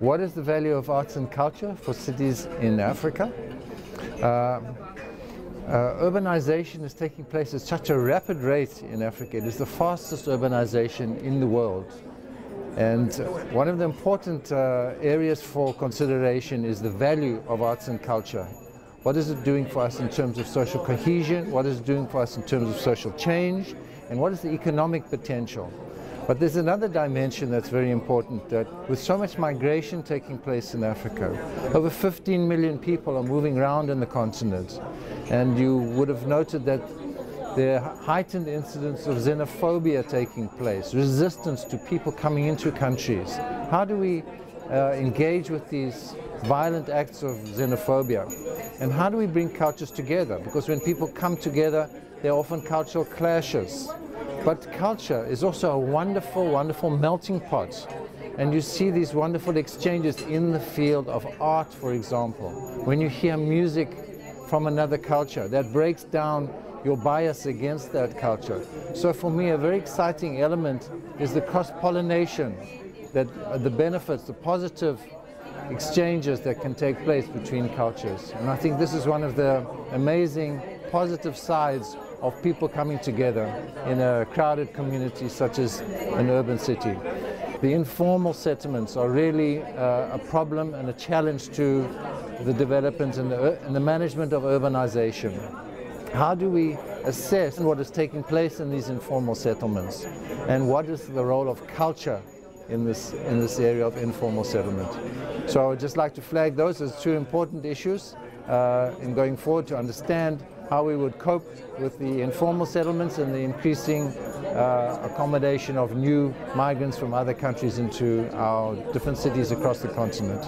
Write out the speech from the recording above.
What is the value of arts and culture for cities in Africa? Urbanization is taking place at such a rapid rate in Africa. It is the fastest urbanization in the world. And one of the important areas for consideration is the value of arts and culture. What is it doing for us in terms of social cohesion? What is it doing for us in terms of social change? And what is the economic potential? But there's another dimension that's very important, that with so much migration taking place in Africa, over 15 million people are moving around in the continent. And you would have noted that there are heightened incidents of xenophobia taking place, resistance to people coming into countries. How do we engage with these violent acts of xenophobia? And how do we bring cultures together? Because when people come together, there are often cultural clashes. But culture is also a wonderful, wonderful melting pot. And you see these wonderful exchanges in the field of art, for example. When you hear music from another culture, that breaks down your bias against that culture. So for me, a very exciting element is the cross-pollination, that the benefits, the positive exchanges that can take place between cultures. And I think this is one of the amazing positive sides of people coming together in a crowded community such as an urban city. The informal settlements are really a problem and a challenge to the development and the management of urbanization. How do we assess what is taking place in these informal settlements, and what is the role of culture in this area of informal settlement? So I would just like to flag those as two important issues in going forward, to understand how we would cope with the informal settlements and the increasing accommodation of new migrants from other countries into our different cities across the continent.